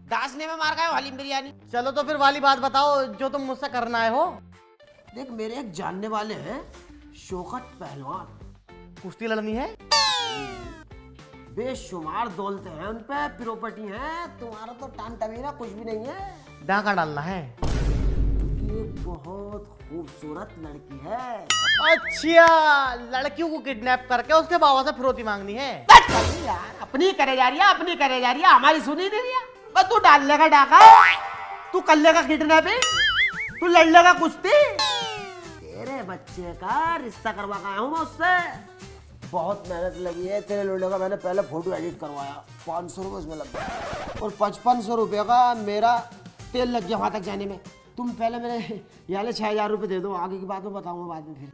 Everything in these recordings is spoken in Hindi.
दासने में मार गए हलीम बिरयानी। चलो तो फिर वाली बात बताओ जो तुम मुझसे करना है हो। देख मेरे एक जानने वाले हैं शौकत पहलवान, कुश्ती लड़नी है। बेशुमार दौलते हैं उन पे, प्रॉपर्टी है। तुम्हारा तो टान टमीना कुछ भी नहीं है। डाका डालना है। ये बहुत खूबसूरत लड़की है। अच्छा, लड़कियों को किडनैप करके उसके बाबा से फिरौती मांगनी है। यार अपनी करे जा रही है, अपनी करे जा रही है, हमारी सुनी नहीं रही है। बस तू डाल लेगा डाका, तू कर लेगा किडनैपिंग, तू लड़ लेगा कुश्ती। तेरे बच्चे का रिश्ता करवा के आया हूँ मैं उससे। बहुत मेहनत लगी है तेरे लोडे का। मैंने पहले फोटो एडिट करवाया, 500 रुपये उसमें लग गया, और 5500 रुपये का मेरा तेल लग गया वहाँ तक जाने में। तुम पहले मेरे यहाँ 6000 रुपये दे दो, आगे की बात में बताऊंगा बाद में। फिर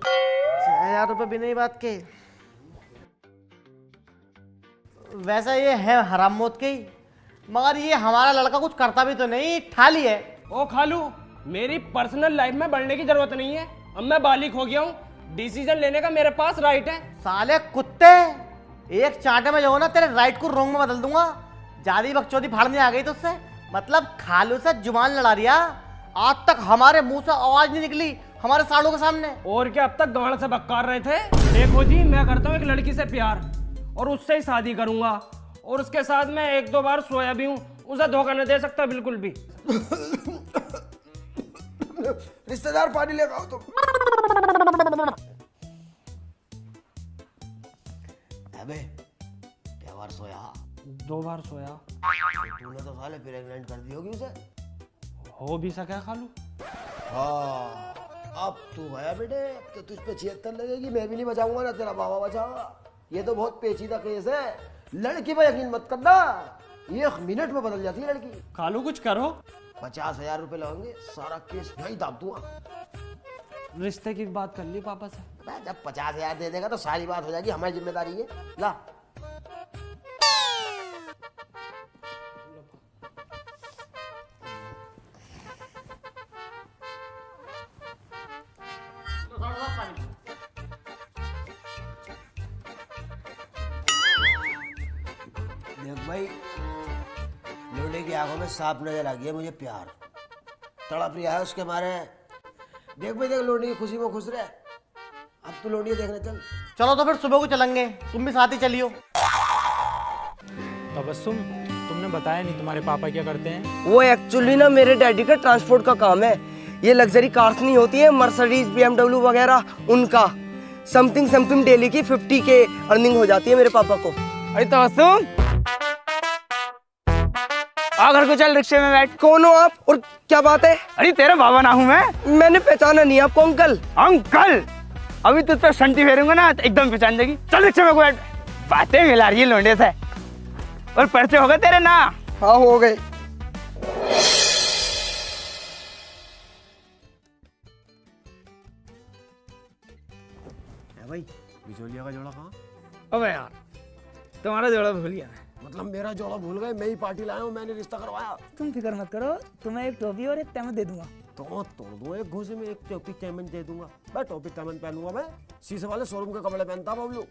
6000 रुपये भी नहीं बात के। वैसा ये है हराम मौत के ही, मगर ये हमारा लड़का कुछ करता भी तो नहीं, ठाली है। ओ खालू, मेरी पर्सनल लाइफ में बढ़ने की जरूरत नहीं है। अब मैं बालिग हो गया हूँ, डिसीजन लेने का मेरे पास राइट है। साले कुत्ते, एक चांटे में जो हो ना तेरे राइट को रॉन्ग में बदल दूंगा। ज्यादा बकचोदी फाड़ने आ गई तुझसे, मतलब खालू से जुबान लड़ा रिया। आज तक हमारे मुंह से आवाज नहीं निकली हमारे सालों के सामने। और क्या अब तक गाड़ से बक्कार रहे थे। देखो जी, मैं करता हूँ एक लड़की से प्यार और उससे ही शादी करूंगा, और उसके साथ मैं 1-2 बार सोया भी हूँ। उसे धोखा नहीं दे सकता बिल्कुल भी। रिश्तेदार पानी लेकर आओ तुम। अबे क्या बार सोया? 2 बार सोया। तूने तो साले प्रेग्नेंट कर दी होगी उसे। हो भी सका खालू। हाँ अब तू गया बेटे, तो तुझ पे 76 लगेगी। मैं भी नहीं बचाऊंगा ना तेरा बाबा बचाओगा। ये तो बहुत पेचीदा केस है। लड़की पे यकीन मत करना, 1 मिनट में बदल जाती है लड़की। खालू कुछ करो। 50,000 रुपए लगेंगे, सारा केस यही दाब दूंगा। रिश्ते की बात कर ली पापा से। जब 50,000 दे देगा तो सारी बात हो जाएगी, हमारी जिम्मेदारी है। ला देख भाई, लोडे की आंखों में सांप नजर आ गया मुझे। प्यार तड़प रिया है उसके मारे। देख भाई, देख लोडी की खुशी में खुश रहे। अब तो लोडी देखने चल। चलो तो फिर सुबह को चलेंगे, तुम भी साथ ही चलियो। तबस्सुम, तुमने बताया नहीं तुम्हारे पापा क्या करते हैं? वो एक्चुअली ना मेरे डैडी का ट्रांसपोर्ट का काम है। ये लग्जरी कार्स नहीं होती है, मर्सिडीज, BMW वगैरह, उनका समथिंग डेली की 50K अर्निंग हो जाती है मेरे पापा को। अरे तबस्सुम, आ घर को चल, रिक्शे में बैठ। कौन हो आप और क्या बात है? अरे तेरा बाबा ना हूँ मैं। मैंने पहचाना नहीं आपको अंकल। अंकल, अभी तुझ पे संटी फेरूंगा ना तो एकदम पहचान जाएगी। चल रिक्शे में बैठ। बातें मिला रही है लोंडे से। और पर्चे हो गए तेरे ना? हाँ हो गए। भाई बिचौलिया का जोड़ा कहाँ? अबे यार, तुम्हारा जोड़ा भूल गया। मतलब मेरा जोड़ा भूल गए? मैं ही पार्टी लाया हूँ, मैंने रिश्ता करवाया। तुम फिक्र मत करो, तुम्हें एक टोपी और एक तैमन दे दूंगा। तो तोड़ दूंगा एक घूसे में, एक टोपी तैमन दे दूंगा। मैं टोपी तैमन पहनूंगा, मैं शीशे वाले शोरूम के कपड़े पहनता बबलू।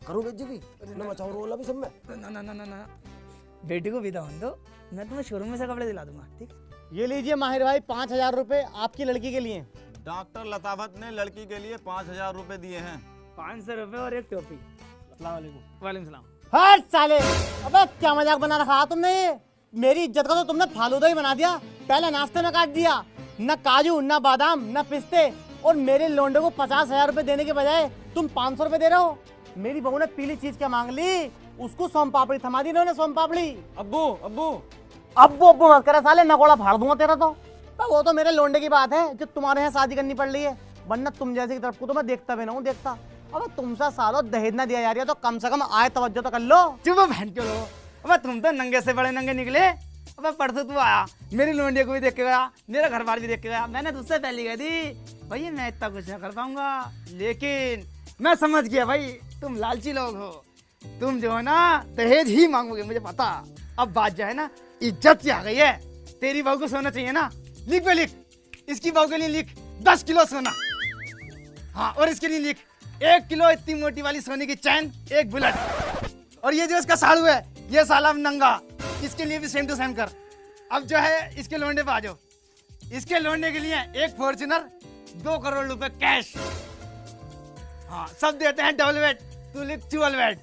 करूँ बेइज्जती? इतना मचाओ रोल अभी सब में। ना ना ना ना ना, बेटी को विदा होने दो, मैं तुम्हें शोरूम में से कपड़े दिला दूंगा। ठीक, ये लीजिए माहिर भाई 5000 रुपए आपकी लड़की के लिए। डॉक्टर लताफत ने लड़की के लिए 5000 रुपए दिए हैं। 500 रुपए और एक टोपी। अस्सलाम वालेकुम। वालेकुम सलाम। हर साले, अबे क्या मजाक बना रखा तुमने। ये मेरी इज्जत का तो तुमने फालूदा ही बना दिया। पहले नाश्ते में काट दिया, न काजू न बादाम न पिस्ते, और मेरे लोंडे को 50,000 रुपए देने के बजाय तुम 500 रुपए दे रहे हो। मेरी बहू ने पीली चीज क्या मांग ली, उसको सोम पापड़ी थमा दी इन्होंने। सोम पापड़ी। अब्बू अब्बू अब्बू अब्बू मत करे साले, नकोड़ा फाड़ दूंगा तेरा तो। वो तो मेरे लोंडे की बात है जो तुम्हारे यहाँ शादी करनी पड़ रही है, वरना तुम जैसे की तरफ को तो मैं देखता भी ना हूँ, देखता। अब तुमसे सालों दहेज ना दिया जा रही है तो कम से कम आए तवज्जो तो कर लो। चुप बहन के लो। अब तुम तो नंगे से बड़े नंगे निकले। अब परसों तू आया, मेरी लोंडिया को भी देख के गया, मेरा घर बार भी देख के गया। मैंने तुझसे पहले कह दी भाई मैं इतना कुछ नहीं कर पाऊंगा, लेकिन मैं समझ गया भाई तुम लालची लोग हो। तुम जो है ना दहेज ही मांगोगे, मुझे पता। अब बात जो है ना इज्जत की आ गई है। तेरी बहू को सोना चाहिए ना, लिख पे लिख। इसकी बहू के लिए लिख 10 किलो सोना। हाँ, और इसके लिए लिख 1 किलो इतनी मोटी वाली सोने की चैन, 1 बुलेट। और ये जो इसका साड़ू है, ये साला नंगा, इसके लिए भी सेम टू सेम कर। अब जो है इसके लोंडे पे आ जाओ। इसके लोंडे के लिए एक फॉर्च्यूनर, 2 करोड़ रुपए कैश। हाँ, सब देते हैं डबल बेड, तू लिख ट्रिपल बेड।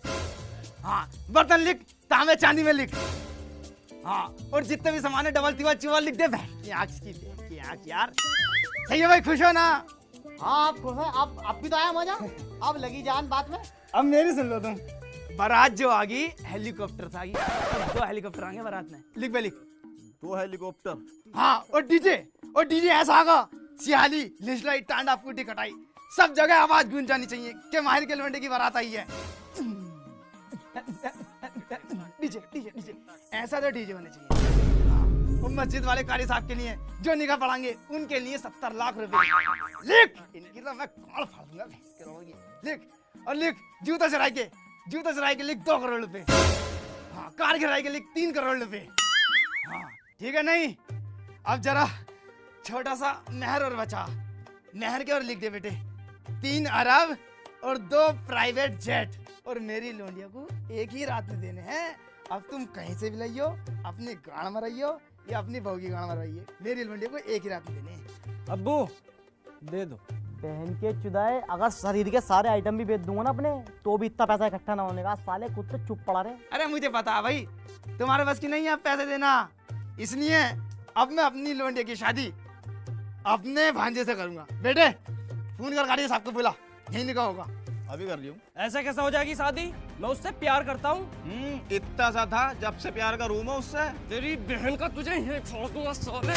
हाँ, बर्तन लिख तांबे चांदी में लिख। हाँ, और जितने भी सामान है डबल ट्रिपल चुवल लिख दे। की आँख यार, सही है भाई, खुश हो ना? हाँ आप खुश हैं? आप भी तो आया मजा, अब लगी जान बात में। अब मेरी सुन लो तुम। बारात जो आ गई हेलीकॉप्टर से आ गई, 2 हेलीकॉप्टर आएंगे बारात में। लिख बे लिख। 2 हेलीकॉप्टर। हाँ, और डीजे ऐसा आगा, सियाली लिस्लाई टांडा फूटी कटाई, सब जगह आवाज गूंज जानी चाहिए कि माहिर के लोंडे की बारात आई है। डीजे डीजे डीजे ऐसा तो डीजे होने चाहिए। हाँ, और मस्जिद वाले कारी साहब के लिए जो निगाह पढ़ाएंगे उनके लिए 70 लाख रुपए। लिख, इनकी तो मैं कौन फाड़ दूंगा। लिख और लिख, जूता चराई के लिख 2 करोड़ रुपए। हाँ, कार गिराई के लिख 3 करोड़ रुपए। हाँ, ठीक है नहीं? अब जरा छोटा सा मेहर और बचा, मेहर के और लिख दे बेटे 3 अरब और 2 प्राइवेट जेट, और मेरी लोंडिया को एक ही रात में देने हैं। अब तुम कहीं से भी लाइयो, अपनी गाड़ में रहियो या अपनी बहू की गाड़ में रहिए, मेरी लोंडिया को एक ही रात में देने हैं। अब्बू दे दो। बहन के चुदाए, अगर शरीर के सारे आइटम भी बेच दूंगा ना अपने, तो भी इतना पैसा इकट्ठा ना होने का। साले खुद से चुप पड़ा रहे। अरे मुझे पता है भाई, तुम्हारे बस की नहीं है पैसे देना, इसलिए अब मैं अपनी लोंडिया की शादी अपने भांजे से करूंगा। बेटे फोन कर गाड़ी साहब को बोला, यही निकाह होगा। अभी कर लियो। ऐसे कैसे हो जाएगी शादी? मैं उससे प्यार करता हूँ। इतना सा था जब से प्यार का रूम है उससे। तेरी बहन का तुझे यहीं छोड़ दूंगा साले।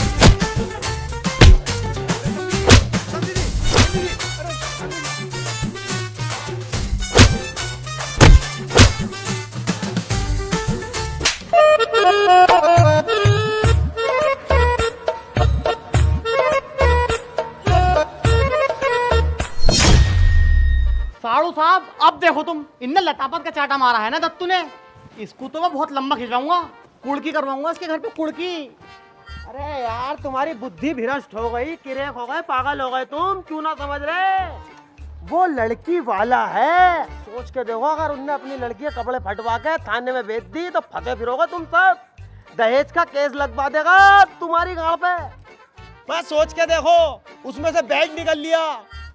साड़ू साहब, अब देखो तुम, इनने लतापत का चाटा मारा है ना दत्तू ने, इसको तो मैं बहुत लंबा खिंचवाऊंगा, कुड़की करवाऊंगा इसके घर पे, कुड़की। अरे यार तुम्हारी बुद्धि भ्रष्ट हो गई, किरेक हो गए, पागल हो गए तुम, क्यों ना समझ रहे? वो लड़की वाला है, सोच के देखो, अगर उनने अपनी लड़की के कपड़े फटवा के थाने में बेच दी तो फंसे फिरोगे तुम सब, दहेज का केस लगवा देगा तुम्हारी गांव पे। बस सोच के देखो, उसमें से बेड निकल लिया,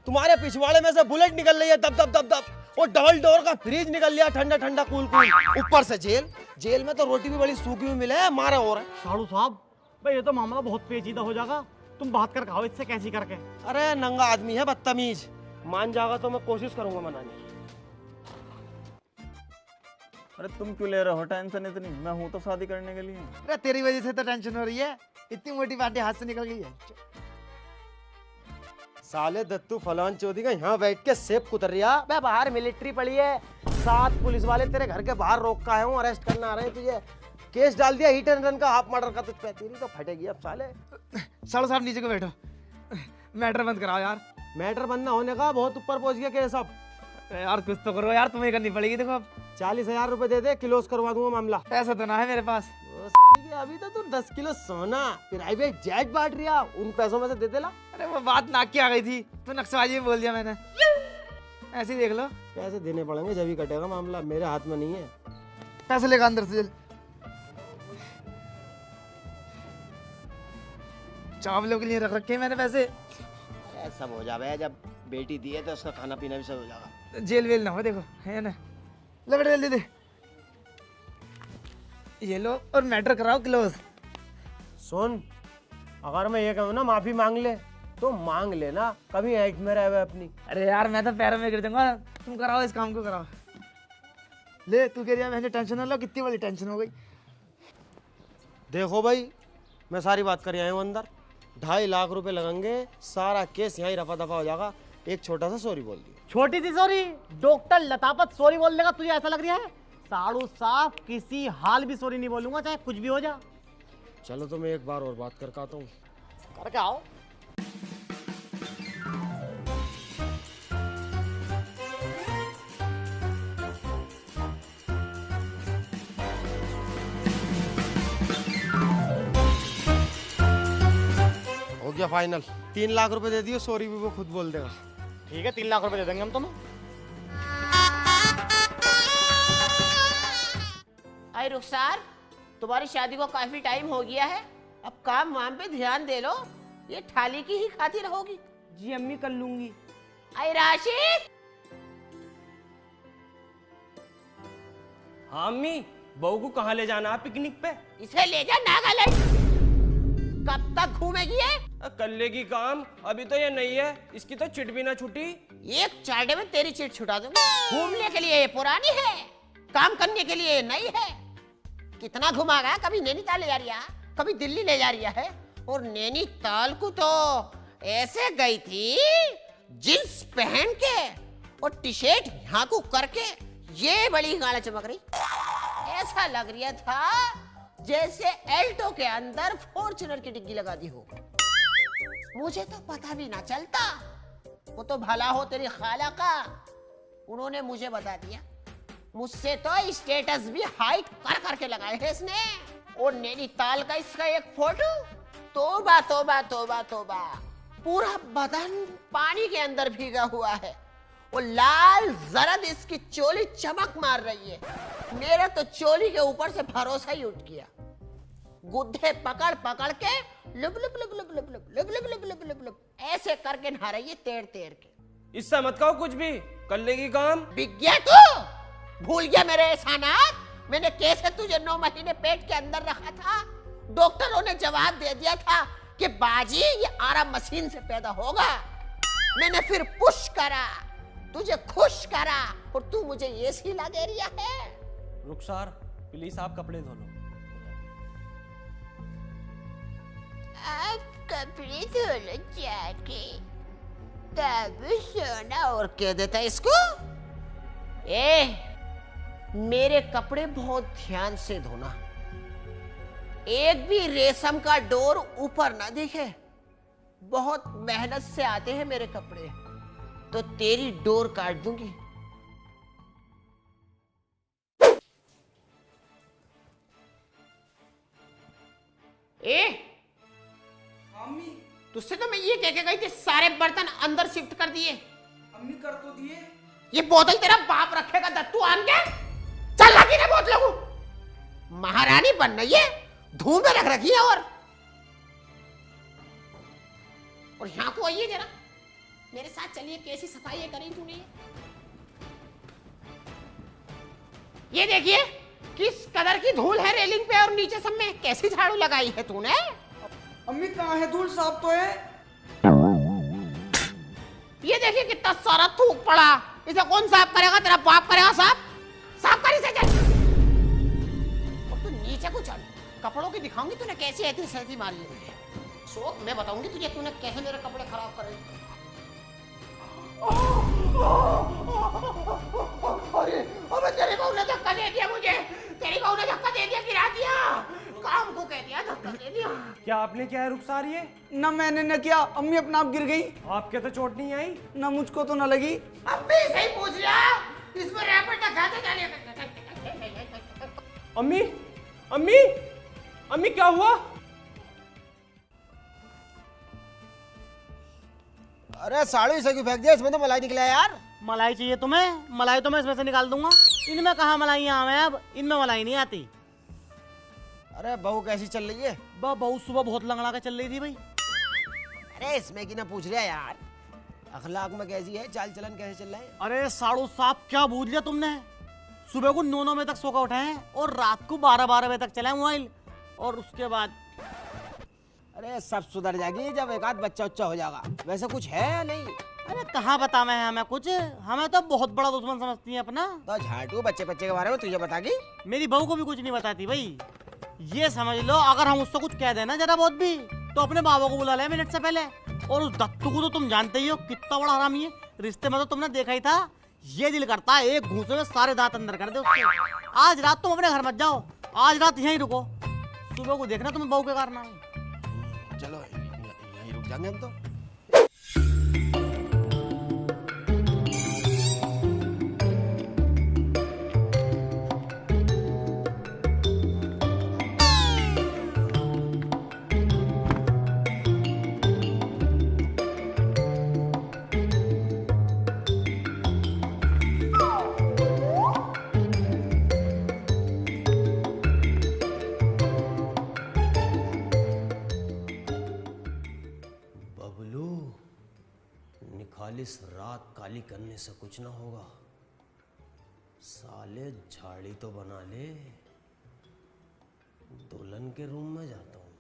तुम्हारे पिछवाड़े में से बुलेट निकल रही है दब दब दब दब, और डबल डोर का फ्रिज निकल लिया ठंडा ठंडा कूल कूल, ऊपर से जेल में तो रोटी भी बड़ी सूखी हुई मिले, मारे हो रहे। साड़ू साहब भाई, ये तो मामला बहुत पेचीदा हो जाएगा, तुम बात कर खाओ इससे कैसी करके। अरे नंगा आदमी है, बदतमीज, मान जाएगा तो मैं कोशिश करूंगा मनाने की। अरे तुम क्यों ले रहे हो टेंशन इतनी? मैं हूँ तो शादी करने के लिए। अरे तेरी वजह से तो टेंशन हो रही है, इतनी मोटी बातें हाथ से निकल गई है। साले दत्तू फलान चौधरी का यहाँ बैठ के सेब कुतर रिया, बे बाहर मिलिट्री पड़ी है, 7 पुलिस वाले तेरे घर के बाहर रोक का आए हूँ, अरेस्ट करने आ रहे हैं तुझे, केस डाल दिया हिट एंड रन का, हाफ मर्डर का तुझ पे, तेरी तो फटेगी अब साले। साड़ू साहब नीचे को बैठो, मैटर बंद कराओ यार। मैटर बंद ना होने का, बहुत ऊपर पहुंच गया केस अब। यार कुछ तो करो यार, तुम्हें करनी पड़ेगी। देखो अब 40,000 रुपए दे दे, क्लोज करवा दूंगा मामला। पैसा तो ना है मेरे पास। अभी तो तू 10 किलो सोना प्राइवेट जेट बांट रिया, उन पैसों में से दे देला। अरे वो बात नाक की आ गई थी, तो नक्सलबाजी में बोल दिया मैंने, ऐसे ही देख लो। पैसे देने पड़ेंगे जब ही कटेगा मामला, मेरे हाथ में नहीं है। पैसे लेगा अंदर से, चावलों के लिए रख रखे हैं मैंने पैसे। सब हो जाए, जब बेटी दी है तो उसका खाना पीना भी सब हो जाएगा। जेल वेल ना हो, देखो है ना। ले बेटा जल्दी दे, ये लो, और मैटर कराओ क्लोज। सुन, अगर मैं ये कहूँ ना माफी मांग ले तो मांग लेना, कभी ऐट में रहे अपनी। अरे यार मैं तो पैरों में गिर जाऊंगा, तुम कराओ इस काम को, कराओ। ले तू कह रही है मैंने टेंशन ना लो, कितनी बड़ी टेंशन हो गई। देखो भाई, मैं सारी बात कर आया हूँ अंदर, 2.5 लाख रुपए लगेंगे, सारा केस यहाँ ही रफा दफा हो जाएगा, एक छोटा सा सॉरी बोल दिया। छोटी सी सॉरी? डॉक्टर लतापत सॉरी बोल देगा तुझे ऐसा लग रहा है? साड़ू साहब किसी हाल भी सॉरी नहीं बोलूंगा, चाहे कुछ भी हो जा। चलो तो मैं एक बार और बात करके आता हूँ। करके आओ। हो गया फाइनल, 3 लाख रुपए दे दियो, सॉरी भी वो खुद बोल देगा। ठीक है, 3 लाख रुपए दे देंगे हम तुम्हें। अरे रुखसार, तुम्हारी शादी को काफी टाइम हो गया है, अब काम वाम पे ध्यान दे लो, ये थाली की ही खाती रहोगी। जी अम्मी कर लूंगी। आई राशिद, हाँ अम्मी, बहू को कहाँ ले जाना है पिकनिक पे? इसे ले जा नागालैंड। कब तक घूमेगी ये? कर लेगी काम, अभी तो ये नहीं है, इसकी तो चिट भी ना छुटी। एक चाटे में तेरी चिट छुटा दूंगी। घूमने के लिए ये पुरानी है, काम करने के लिए ये नई है। कितना घुमागा, कभी नैनीताल ले जा रही है, कभी दिल्ली ले जा रही है। और नैनीताल को तो ऐसे गई थी जींस पहन के और टी शर्ट यहाँ को करके, ये बड़ी गाड़ा चमक रही, ऐसा लग रहा था जैसे एल्टो के अंदर फॉर्च्यूनर की डिग्गी लगा दी हो। मुझे तो पता भी ना चलता। वो तो भला हो तेरी खाला का, उन्होंने मुझे बता दिया। मुझसे तो स्टेटस भी हाइट कर करके लगाए है इसने। और नैनीताल का इसका एक फोटो, तौबा तौबा तौबा तौबा, पूरा बदन पानी के अंदर भीगा हुआ है। वो लाल जरद इसकी चोली चमक मार रही है। मेरा तो चोली के ऊपर से भरोसा ही उठ गया। गुद्दे पकड़ पकड़ के लुब लुब लुब लुब लुब लुब लुब लुब लुब लुब लुब लुब ऐसे करके नहा रही है, तेर तेर के। इससे मत कहो कुछ भी, कर लेगी काम। बिक गया तू? भूल गया मेरे एहसानात? मैंने कैसे तुझे 9 महीने पेट के अंदर रखा था। डॉक्टरों ने जवाब दे दिया था कि बाजी ये आराम मशीन से पैदा होगा। मैंने फिर पुश करा, तुझे खुश करा, और तू मुझे ये सिला दे रही है। रुखसार प्लीज आप कपड़े धो लो। आप कपड़े धो लो जाके, तब सोना और कह देता इसको। मेरे कपड़े बहुत ध्यान से धोना, एक भी रेशम का डोर ऊपर ना दिखे। बहुत मेहनत से आते हैं मेरे कपड़े, तो तेरी डोर काट दूंगी। अम्मी, तुझसे तो मैं ये कह के गई थी सारे बर्तन अंदर शिफ्ट कर दिए। अम्मी कर तो दिए। ये बोतल तेरा बाप रखेगा दत्तू आन के। चल लगी ना बोतलों को, महारानी बन रही है, धूम में रख रखी है। और यहाँ को आइए जरा, मेरे साथ चलिए, कैसी सफाई करी तूने। ये देखिए किस कदर की धूल है रेलिंग पे और नीचे सब में, कैसी झाड़ू लगाई है तूने। अम्मी कहाँ है धूल, साफ तो है। ये देखिए कितना सारा थूक पड़ा, इसे कौन साफ करेगा? तेरा बाप करेगा साफ। साफ कर इसे, चल। और तू नीचे को चल, कपड़ों की दिखाऊंगी तूने कैसी ऐसी सहती मारी है मुझे। सो मैं बताऊंगी तुझे तूने कैसे मेरे कपड़े खराब करे। अरे तेरी बहू ने धक्का दे दिया मुझे, तेरी बहू ने धक्का दे दिया, गिरा दिया, काम को कह दिया, धक्का दे दिया। क्या आपने क्या है रुखसार? ये ना मैंने न किया, अम्मी अपना आप गिर गई। आपके तो चोट नहीं आई? ना मुझको तो न लगी। अम्मी सही पूछ लिया, इसमें रैपर दिखा दे जाने। अम्मी, अम्मी, अम्मी क्या हुआ? अरे साड़ी से क्यों फेंक दिया? इसमें तो मलाई निकला यार। मलाई चाहिए तुम्हें? मलाई तो मैं इसमें से निकाल दूंगा। इनमें कहाँ मलाइयाँ आवे, अब इनमें मलाई नहीं आती। अरे बहू कैसी चल रही है? बहू सुबह बहुत लंगड़ा के चल रही थी भाई। अरे इसमें की ना पूछ लिया यार, अखलाक में कैसी है, चाल चलन कैसे चल रहा है? अरे साड़ू साहब क्या भूल लिया तुमने? सुबह को 9 बजे तक सो कर उठे हैं और रात को 12 बजे तक चलाए मोबाइल, और उसके बाद अरे सब सुधर जाएगी जब एक आध बच्चा उच्चा हो जाएगा। वैसे कुछ है या नहीं? अरे कहाँ बता मैं हमें कुछ, हमें तो बहुत बड़ा दुश्मन समझती है अपना। तो झाटू बच्चे बच्चे के बारे में तुझे बतागी? मेरी बहू को भी कुछ नहीं बताती भाई। ये समझ लो अगर हम उससे कुछ कह देना जरा बहुत भी, तो अपने बाबा को बुला ले मिनट से पहले। और उस दत्तू को तो तुम जानते ही हो कितना बड़ा हरामी है, रिश्ते में तो तुमने देखा ही था। ये दिल करता है एक घूंसे में सारे दांत अंदर कर दे उसके। आज रात तुम अपने घर मत जाओ, आज रात यहीं रुको, सुबह को देखना तुम्हें बहू के कारनामे। चलो यहीं रुक जाएंगे हम तो। खाली रात काली करने से कुछ ना होगा। साले झाड़ी तो बना ले। दुल्हन के रूम में जाता हूँ,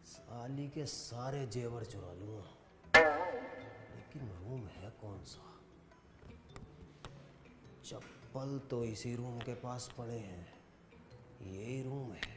साली के सारे जेवर चुरा लूंगा। लेकिन रूम है कौन सा? चप्पल तो इसी रूम के पास पड़े हैं, यही रूम है।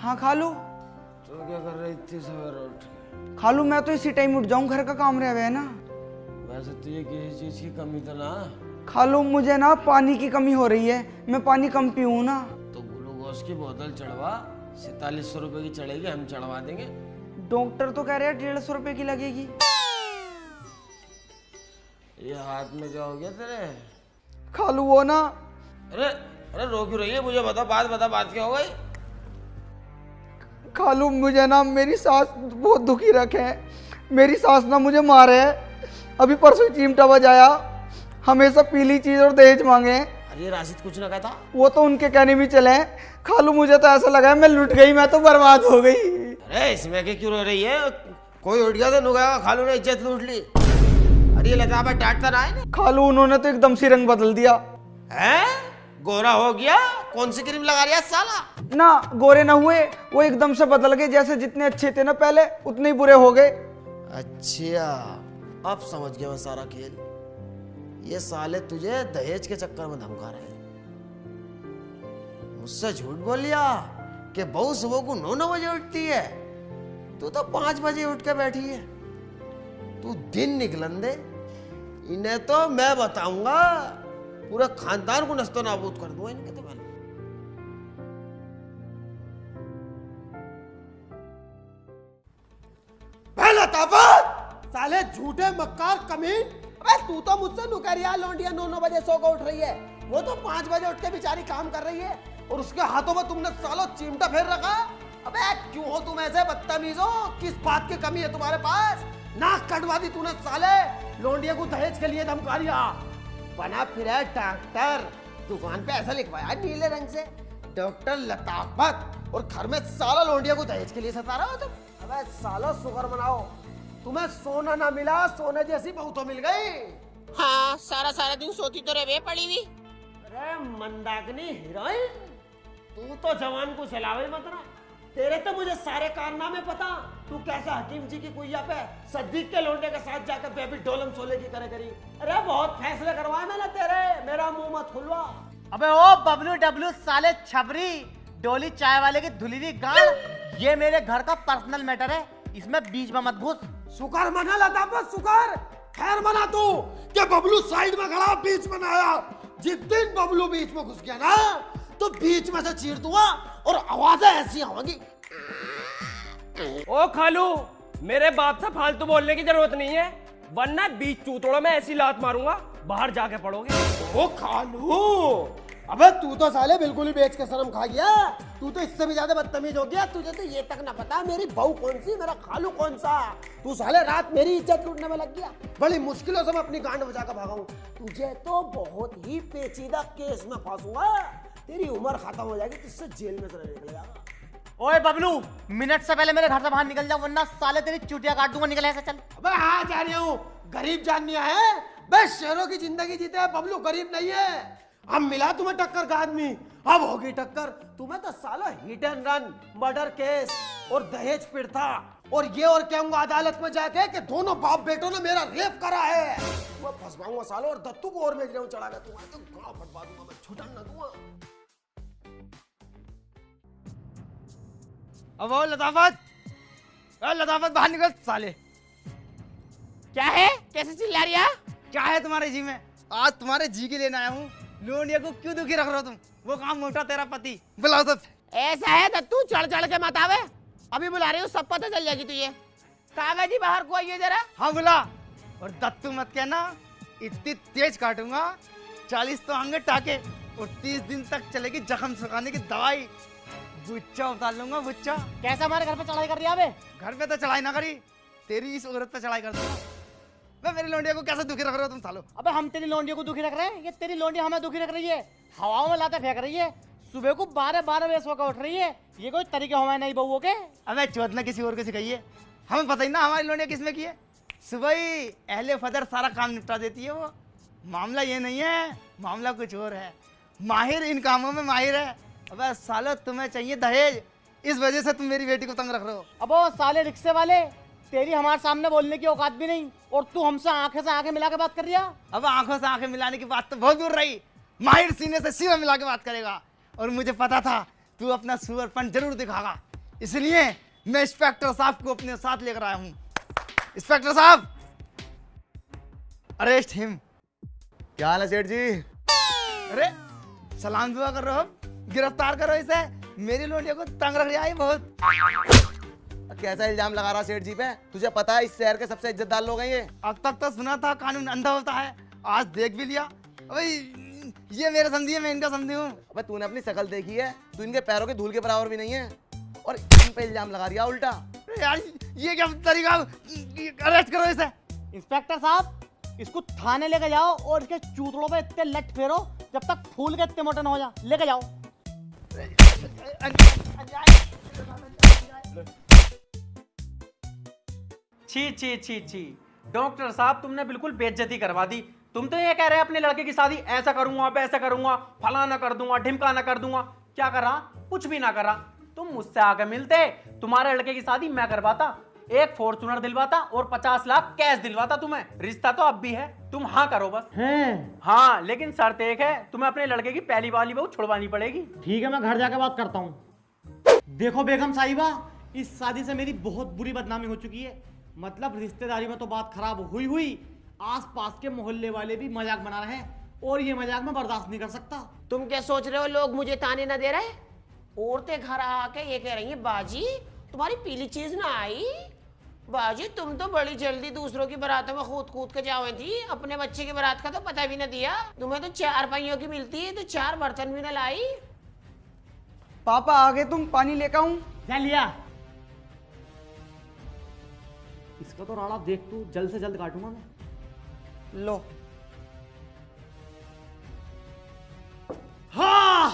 हाँ खालू। तो क्या कर रही थी सवेरे उठ के? खालू मैं तो इसी टाइम उठ जाऊं, घर का काम रह गया है ना। वैसे तुझे किसी चीज की कमी तो ना? खालू मुझे ना पानी की कमी हो रही है, मैं पानी कम पीऊँ ना। तो ग्लूकोज की बोतल चढ़वा, 4700 रुपए की चढ़ेगी, हम चढ़वा देंगे। डॉक्टर तो कह रहे हैं 150 रुपए की लगेगी। ये हाथ में क्या हो गया तेरे? खालू वो ना। अरे अरे रो क्यों रही है? मुझे बता, बात क्या हो गई? खालू मुझे ना मेरी सास बहुत दुखी रखे है। मेरी सास ना मुझे मारे है। अभी परसों चिमटा बजाया, हमेशा पीली चीज और दहेज मांगे। अरे राशिद कुछ ना कहता? वो तो उनके कहने भी चले। खालू मुझे तो ऐसा लगा है मैं लुट गई, मैं तो बर्बाद हो गई। अरे इसमें के क्यों रो रही है? कोई उठ गया तो नुगाया, खालू ने इज्जत लूट ली। अरे ये लता पर डांटता ना है? खालू उन्होंने तो एकदम से रंग बदल दिया है। गोरा हो गया? कौन सी क्रीम लगा रही है साला? ना, गोरे ना हुए, वो एकदम से बदल गए। जैसे जितने अच्छे थे ना पहले, उतने ही बुरे हो गए। अच्छा, अब समझ गया मैं सारा खेल। ये साले तुझे दहेज के चक्कर में धमका रहे हैं। मुझसे झूठ बोल लिया कि बहू सुबह को 9 बजे उठती है, तू तो 5 बजे उठ के बैठी है। तू दिन निकलन दे, इन्हें तो मैं बताऊंगा, पूरे खानदान को नस्तो नाबूद कर दूंगा इनके। तो मैंने पहला ताबत साले झूठे मक्कार कमीन। अबे तू तो मुझसे नुकरिया लौंडिया 9 बजे सो को उठ रही है, वो तो 5 बजे उठ के बेचारी काम कर रही है, और उसके हाथों में तुमने सालो चिमटा फेर रखा। अबे क्यों हो तुम ऐसे बदतमीज हो? किस बात की कमी है तुम्हारे पास? नाक कटवा दी तूने साले, लौंडिया को दहेज के लिए धमका दिया। बना फिरा डॉक्टर, दुकान पे ऐसा लिखवाया नीले रंग से, डॉक्टर लताफत, और घर में साला लौंडिया को दहेज के लिए सता रहा हो तुम। अबे सालो शुक्र मनाओ, तुम्हें सोना ना मिला, सोने जैसी बहू तो मिल गई। हाँ, सारा दिन सोती तो रहे पड़ी हुई। अरे मंदाकिनी हीरोइन, तू तो जवान को चलावे मत ना। तेरे तो मुझे सारे कारनामे पता। तू कैसे हकीम जी की कुइया पे सद्दीक के लौंडे के साथ जाकर बेबी डोलम सोले की करे करी। अरे बहुत फैसले करवाए मैंने तेरे, मेरा मुंह मत खुलवा। अबे ओ बबलू डब्लू साले छबरी, डोली चाय वाले की धुली हुई गाल, ये मेरे घर का पर्सनल मैटर है, इसमें बीच में मत घुस। सुकर मना लता पर सुकर, खैर मना तू कि बबलू साइड में खड़ा बीच में ना आया। जिस दिन बबलू बीच में घुस गया ना, तो बीच में से चीर दूंगा और आवाजें ऐसी आवेंगी। ओ खालू, मेरे बाप से फालतू बोलने की जरूरत नहीं है, वरना बीच चूतोड़ों में ऐसी लात मारूंगा बाहर जाके पड़ोगे। ओ खालू, अबे तू तो साले बिल्कुल ही बेच के शर्म खा गया। तू तो इससे भी ज्यादा बदतमीज हो गया। तुझे तो ये तक ना पता मेरी बहू कौन सी, मेरा खालू कौन सा। तू साले रात मेरी इज्जत लूटने में लग गया। बड़ी मुश्किलों से मैं अपनी गांड बजा कर भागा हूं। तुझे तो बहुत ही पेचीदा केस में फांसूंगा। तेरी उम्र खत्म हो जाएगी, तुझसे जेल में से निकल जाएगा। ओए बबलू, मिनट से पहले मेरे घर से बाहर निकल जाओ, वरना साले तेरी चुटिया काट दूंगा। निकल ऐसे चल। अबे हाँ जा रही हूँ, गरीब जाननी है। बस शेरों की जिंदगी जीते हैं, बबलू गरीब नहीं है। अब मिला तुम्हें टक्कर का आदमी, अब होगी टक्कर। तुम्हें तो साला hit and run, murder case और दहेज फिरता, और ये और कहूंगा अदालत में जाके कि दोनों बाप बेटों ने मेरा रेप करा है। मैं फंसवाऊंगा सालों, और दत्तू को और भेज रहा हूँ चढ़ा के, तुम्हारा तो गाँव फटवा दूंगा मैं, छुटन ना दूंगा। अब वो लताफत, लताफत बाहर निकल साले। क्या है? कैसे चिल्ला रही है? क्या है तुम्हारे जी में? आज तुम्हारे जी के लेने आया हूँ। लोनिया को क्यों दुखी रख रहे हो तुम? वो काम मोटा तेरा पति, बुलाओ सब। ऐसा है दत्तू, चढ़ चढ़ के मत आवे। अभी बुला रही हूँ, सब पता चल जाएगी तुझे। कागजी बाहर को आइए जरा। हाँ बुला। और दत्तू मत कहना, इतनी तेज काटूंगा 40 तो आंगे टाके, और 30 दिन तक चलेगी जख्म सुखाने की दवाई। बुच्चा उतार लूंगा, बुच्चा। कैसे हमारे घर पे चढ़ाई कर दिया बे? घर पे तो चढ़ाई ना करी, तेरी इस औरत पे चढ़ाई कर दूंगा। मैं मेरी लोंडिया को कैसे दुखी रख रहे हो तुम सालो? अबे हम तेरी लौंडियों को दुखी रख रहे हैं? ये तेरी लौंडिया हमें दुखी रख रही है, हवाओं में लाते फेंक रही है। सुबह को 12-12 बजे सो के उठ रही है। ये कोई तरीके हमारे नहीं बहू के? अबे चौथ ने किसी और को सिखाई है, हमें पता ही ना हमारी लोंडिया किसमें की है। सुबह ही अहले फजर सारा काम निपटा देती है वो। मामला ये नहीं है, मामला कुछ और है। माहिर इन कामों में माहिर है। अबे सालो तुम्हें चाहिए दहेज, इस वजह से तुम मेरी बेटी को तंग रख रहे हो। अब वो साले रिक्शे वाले, तेरी हमारे सामने बोलने की औकात भी नहीं, और तू हमसे आंखें से आंखें मिला के बात कर रही है। अब आंखों से आंखें मिलाने की बात तो बहुत दूर रही, माहिर सीने से सीना मिला के बात करेगा। और मुझे पता था तू अपना सुअरपन जरूर दिखागा, इसलिए मैं इंस्पेक्टर साहब को अपने साथ लेकर आया हूँ। इंस्पेक्टर साहब, अरेस्ट हिम। क्या हाल है सेठ जी? अरे सलाम दुआ कर रहे हो, गिरफ्तार करो इसे। मेरी लोंडिया को तंग रख रहा है बहुत। कैसा इल्जाम लगा रहा सेठ जी पे? तुझे पता है इस शहर के सबसे इज्जतदार लोग हैं ये। अब तक तो सुना था कानून अंधा होता है, आज देख भी लिया। अबे ये मेरे समझी है, मैं इनका समझी हूँ। अबे तूने अपनी शक्ल देखी है? तू इनके पैरों की धूल के बराबर भी नहीं है, और इन पे इल्जाम लगा दिया उल्टा। यार ये क्या तरीका? अरेस्ट करो इसे। इंस्पेक्टर साहब, इसको थाने लेके जाओ और इसके चूतड़ों पे इतने लट फेरो जब तक फूल के इतने मोटे न हो जा। लेके जाओ। छी छी छी छी, डॉक्टर साहब तुमने बिल्कुल बेइज्जती करवा दी। तुम तो ये कह रहे हैं अपने लड़के की शादी ऐसा करूंगा, वैसा करूंगा, फलाना कर दूंगा, ढिमकाना कर दूंगा। क्या करा? कुछ भी ना करा। तुम मुझसे आके मिलते, तुम्हारे लड़के की शादी मैं करवाता, एक फॉर्चूनर दिलवाता और 50 लाख कैश दिलवाता तुम्हें। रिश्ता तो अब भी है, तुम हाँ करो बस। हाँ, लेकिन शर्त एक है, तुम्हें अपने लड़के की पहली वाली बहू छुड़वानी पड़ेगी। ठीक है, मैं घर जाके बात करता हूँ। देखो बेगम साहिबा, इस शादी से मेरी बहुत बुरी बदनामी हो चुकी है। मतलब रिश्तेदारी में तो बात खराब हुई, आसपास के मोहल्ले वाले भी मजाक बना रहे हैं, और ये मजाक मैं बर्दाश्त नहीं कर सकता। तुम क्या सोच रहे हो लोग मुझे ताने ना दे रहे? औरतें घर आके ये कह रही हैं, बाजी तुम्हारी पीली चीज ना आई। बाजी तुम तो बड़ी जल्दी दूसरों की बारातों में कूद के जाओ थी, अपने बच्चे की बारात का तो पता भी ना दिया। तुम्हें तो 4 पहियों की मिलती है तो 4 बर्तन भी ना लाई। पापा आगे तुम पानी लेकर आऊं? जा लिया। इसका तो राड़ा देख, तू जल्द से जल्द काटूंगा मैं। लो। हाँ,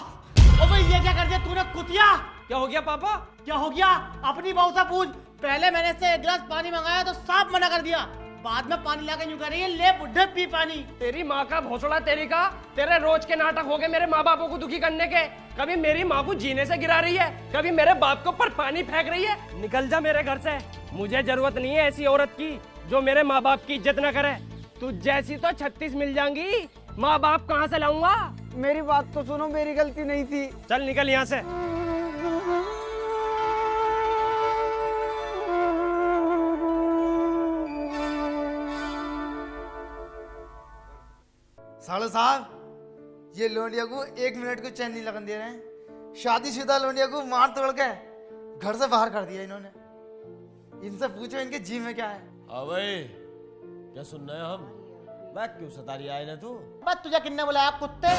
ओ भाई ये क्या कर दिया तूने कुतिया? क्या हो गया पापा? क्या हो गया? अपनी बहू से पूछ। पहले मैंने से 1 गिलास पानी मंगाया तो साफ मना कर दिया, बाद में पानी लाके यूं कह रही है, ले बुढ़े पी पानी। तेरी माँ का भोसड़ा तेरी का, तेरे रोज के नाटक हो गए मेरे माँ बापों को दुखी करने के। कभी मेरी माँ को जीने से गिरा रही है, कभी मेरे बाप के ऊपर पानी फेंक रही है। निकल जा मेरे घर से, मुझे जरूरत नहीं है ऐसी औरत की जो मेरे माँ बाप की इज्जत न करे। तू जैसी तो 36 मिल जाएंगी, माँ बाप कहाँ से लाऊंगा? मेरी बात तो सुनो, मेरी गलती नहीं थी। चल निकल यहाँ से। सालो साहब, ये लोंडिया को 1 मिनट को चैन नहीं लगन दे रहे हैं। शादीशुदा लोंडिया को मार तोड़ के घर से बाहर कर दिया इन्होंने। इनसे पूछो इनके जी में क्या है। अबे क्या सुन रहे हैं हम? मैं क्यों सता रही आए ना तू? बस तुझे किन्ने बुलाया कुत्ते?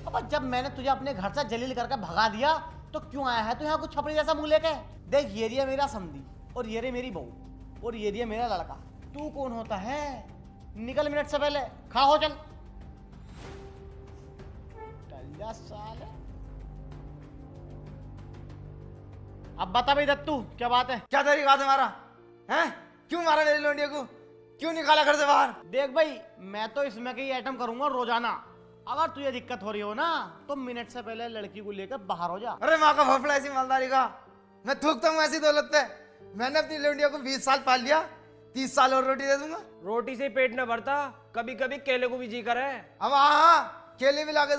अब जब मैंने तुझे अपने घर से जलील करके भगा दिया तो क्यों आया है तू यहाँ कुछ छपरी जैसा मुंह लेके? देख, ये रही मेरा समधी, और ये रही मेरी बहू, और ये रही मेरा लड़का। तू कौन होता है? निकल मिनट से पहले, खड़ा हो चल। साले। अब बता भाई दत्तू, क्या बात है? क्या तरीका तुम्हारा है? क्यों मारा मेरी लोंडिया को? क्यों निकाला घर से बाहर? देख भाई, मैं तो इसमें की आइटम करूंगा रोजाना। अगर तुझे दिक्कत हो रही हो ना तो मिनट से पहले लड़की को लेकर बाहर हो जा। अरे माँ का भोपड़ा ऐसी मालदारी का, मैं थूकता हूँ ऐसी दौलत पे। मैंने अपनी लौंडिया को 20 साल पाल लिया, 30 साल और रोटी दे दूंगा। रोटी से पेट न भरता, कभी कभी केले को भी जी करे। अब हाँ, केले भी लाके